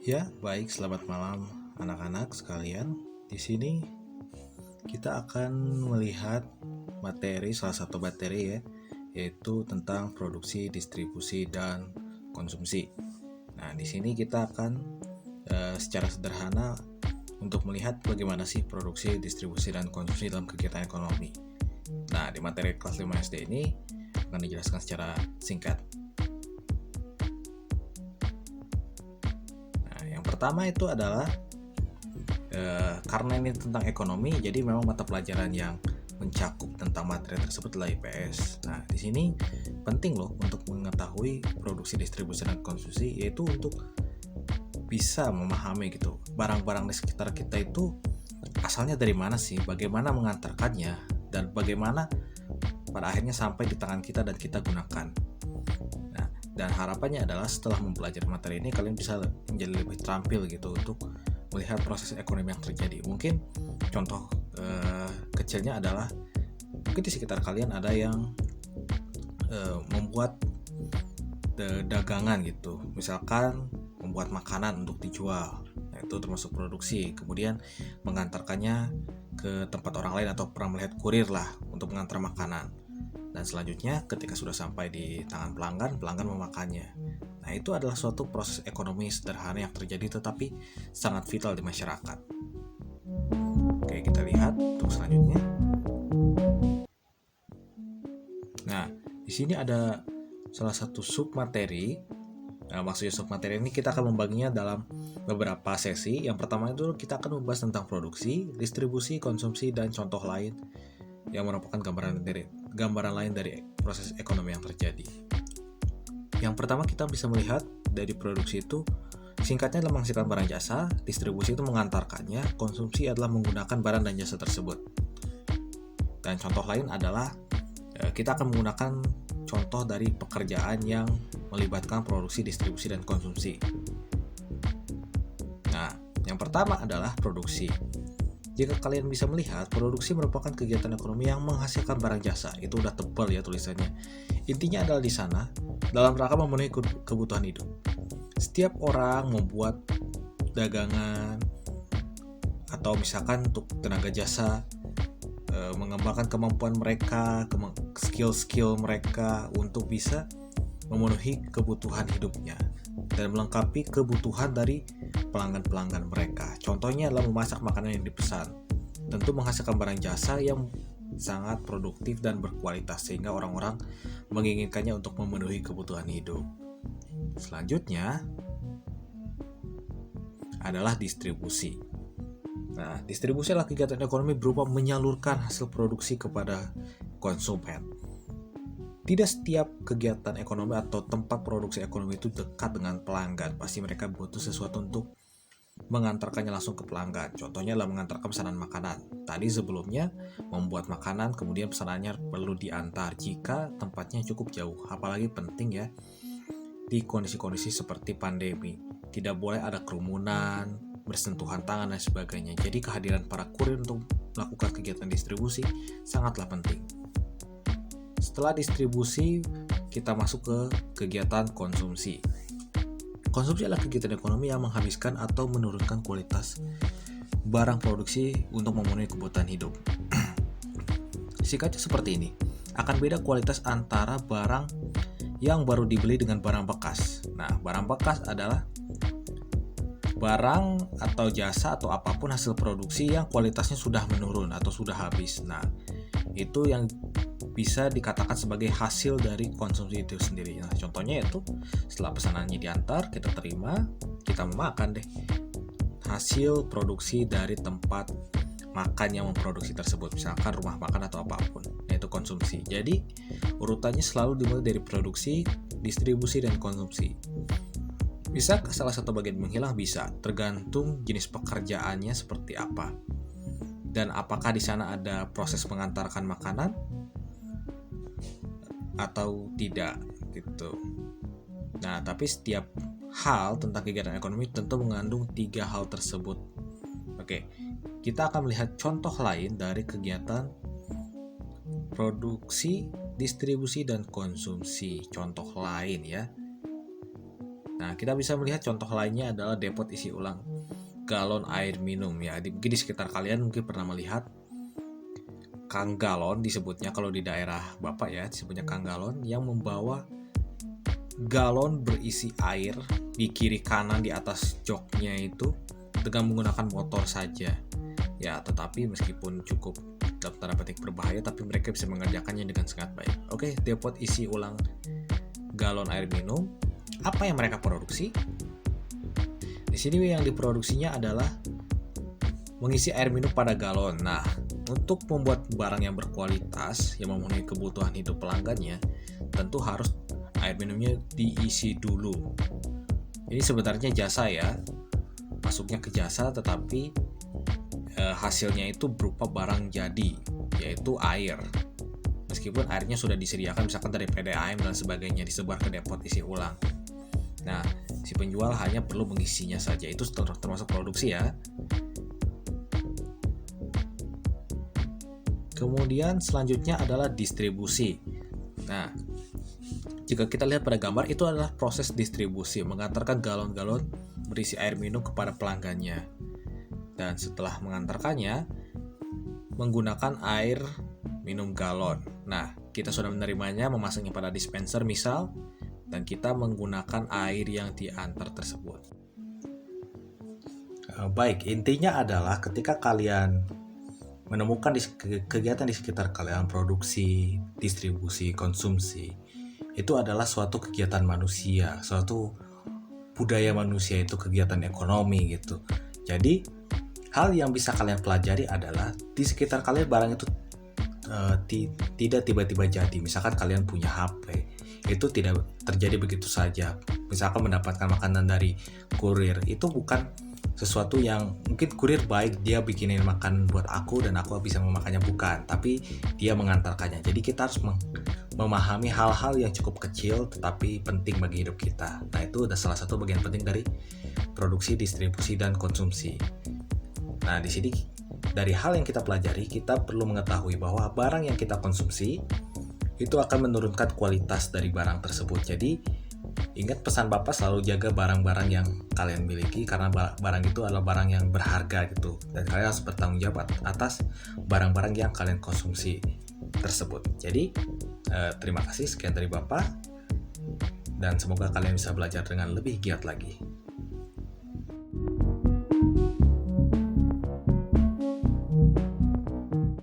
Ya, baik, selamat malam anak-anak sekalian. Di sini kita akan melihat salah satu materi ya, yaitu tentang produksi, distribusi, dan konsumsi. Nah, di sini kita akan secara sederhana untuk melihat bagaimana sih produksi, distribusi, dan konsumsi dalam kegiatan ekonomi. Nah, di materi kelas 5 SD ini akan dijelaskan secara singkat. Nah, yang pertama itu adalah karena ini tentang ekonomi, jadi memang mata pelajaran yang mencakup tentang materi tersebut adalah IPS. Nah, di sini penting loh untuk mengetahui produksi, distribusi, dan konsumsi, yaitu untuk bisa memahami gitu barang-barang di sekitar kita itu asalnya dari mana sih, bagaimana mengantarkannya, dan bagaimana pada akhirnya sampai di tangan kita dan kita gunakan. Nah, dan harapannya adalah setelah mempelajari materi ini kalian bisa menjadi lebih terampil gitu untuk melihat proses ekonomi yang terjadi. Mungkin contoh kecilnya adalah mungkin di sekitar kalian ada yang membuat dagangan gitu, misalkan membuat makanan untuk dijual, itu termasuk produksi. Kemudian mengantarkannya ke tempat orang lain atau pernah melihat kurir lah untuk mengantar makanan. Dan selanjutnya ketika sudah sampai di tangan pelanggan memakannya. Nah, itu adalah suatu proses ekonomi sederhana yang terjadi tetapi sangat vital di masyarakat. Oke, kita lihat untuk selanjutnya. Nah, di sini ada salah satu submateri. Nah, maksudnya submateri ini kita akan membaginya dalam beberapa sesi. Yang pertama itu kita akan membahas tentang produksi, distribusi, konsumsi, dan contoh lain yang merupakan gambaran lain dari proses ekonomi yang terjadi. Yang pertama kita bisa melihat dari produksi itu singkatnya adalah menghasilkan barang jasa, distribusi itu mengantarkannya, konsumsi adalah menggunakan barang dan jasa tersebut. Dan contoh lain adalah kita akan menggunakan contoh dari pekerjaan yang melibatkan produksi, distribusi, dan konsumsi. Nah, yang pertama adalah produksi. Jika kalian bisa melihat, produksi merupakan kegiatan ekonomi yang menghasilkan barang jasa. Itu udah tebal ya tulisannya. Intinya adalah di sana, dalam rangka memenuhi kebutuhan hidup. Setiap orang membuat dagangan, atau misalkan untuk tenaga jasa, mengembangkan kemampuan mereka, skill-skill mereka untuk bisa memenuhi kebutuhan hidupnya dan melengkapi kebutuhan dari pelanggan-pelanggan mereka. Contohnya adalah memasak makanan yang dipesan. Tentu menghasilkan barang jasa yang sangat produktif dan berkualitas sehingga orang-orang menginginkannya untuk memenuhi kebutuhan hidup. Selanjutnya adalah distribusi. Nah, distribusi adalah kegiatan ekonomi berupa menyalurkan hasil produksi kepada konsumen. Tidak setiap kegiatan ekonomi atau tempat produksi ekonomi itu dekat dengan pelanggan. Pasti mereka butuh sesuatu untuk mengantarkannya langsung ke pelanggan. Contohnya adalah mengantarkan pesanan makanan. Tadi sebelumnya membuat makanan, kemudian pesanannya perlu diantar jika tempatnya cukup jauh. Apalagi penting ya di kondisi-kondisi seperti pandemi. Tidak boleh ada kerumunan, bersentuhan tangan dan sebagainya. Jadi kehadiran para kurir untuk melakukan kegiatan distribusi sangatlah penting. Setelah distribusi, kita masuk ke kegiatan konsumsi. Konsumsi adalah kegiatan ekonomi yang menghabiskan atau menurunkan kualitas barang produksi untuk memenuhi kebutuhan hidup. Singkatnya seperti ini. Akan beda kualitas antara barang yang baru dibeli dengan barang bekas. Nah, barang bekas adalah barang atau jasa atau apapun hasil produksi yang kualitasnya sudah menurun atau sudah habis. Nah, itu yang bisa dikatakan sebagai hasil dari konsumsi itu sendiri. Nah, contohnya itu setelah pesanannya diantar, kita terima, kita memakan deh hasil produksi dari tempat makan yang memproduksi tersebut, misalkan rumah makan atau apapun, yaitu konsumsi. Jadi urutannya selalu dimulai dari produksi, distribusi, dan konsumsi. Bisa salah satu bagian menghilang? Bisa, tergantung jenis pekerjaannya seperti apa dan apakah di sana ada proses mengantarkan makanan atau tidak gitu. Nah, tapi setiap hal tentang kegiatan ekonomi tentu mengandung 3 hal tersebut. Oke, kita akan melihat contoh lain dari kegiatan produksi, distribusi, dan konsumsi. Contoh lain ya. Nah, kita bisa melihat contoh lainnya adalah depot isi ulang galon air minum ya. Mungkin di sekitar kalian mungkin pernah melihat kang galon disebutnya kalau di daerah Bapak ya, disebutnya kang galon yang membawa galon berisi air di kiri kanan di atas joknya itu dengan menggunakan motor saja. Ya, tetapi meskipun cukup dalam tanda petik berbahaya, tapi mereka bisa mengerjakannya dengan sangat baik. Oke, depot isi ulang galon air minum. Apa yang mereka produksi? Di sini yang diproduksinya adalah mengisi air minum pada galon. Nah, untuk membuat barang yang berkualitas yang memenuhi kebutuhan hidup pelanggannya, tentu harus air minumnya diisi dulu. Ini sebenarnya jasa ya, masuknya ke jasa, tetapi hasilnya itu berupa barang jadi, yaitu air. Meskipun airnya sudah disediakan misalkan dari PDAM dan sebagainya disebar ke depot isi ulang. Nah, si penjual hanya perlu mengisinya saja. Itu termasuk produksi ya. Kemudian selanjutnya adalah distribusi. Nah, jika kita lihat pada gambar, itu adalah proses distribusi, mengantarkan galon-galon berisi air minum kepada pelanggannya. Dan setelah mengantarkannya, menggunakan air minum galon. Nah, kita sudah menerimanya, memasangnya pada dispenser misal, dan kita menggunakan air yang diantar tersebut. Baik, intinya adalah ketika kalian menemukan kegiatan di sekitar kalian, produksi, distribusi, konsumsi, itu adalah suatu kegiatan manusia, suatu budaya manusia, itu kegiatan ekonomi gitu. Jadi, hal yang bisa kalian pelajari adalah di sekitar kalian barang itu tidak tiba-tiba jadi. Misalkan kalian punya HP, itu tidak terjadi begitu saja. Misalkan mendapatkan makanan dari kurir, itu bukan sesuatu yang mungkin kurir baik, dia bikinin makan buat aku dan aku bisa memakannya, bukan, tapi dia mengantarkannya. Jadi kita harus memahami hal-hal yang cukup kecil tetapi penting bagi hidup kita. Nah, itu adalah salah satu bagian penting dari produksi, distribusi, dan konsumsi. Nah, di sini dari hal yang kita pelajari, kita perlu mengetahui bahwa barang yang kita konsumsi itu akan menurunkan kualitas dari barang tersebut. Jadi, ingat pesan Bapak, selalu jaga barang-barang yang kalian miliki, karena barang itu adalah barang yang berharga gitu. Dan kalian harus bertanggung jawab atas barang-barang yang kalian konsumsi tersebut. Jadi, terima kasih, sekian dari Bapak. Dan semoga kalian bisa belajar dengan lebih giat lagi.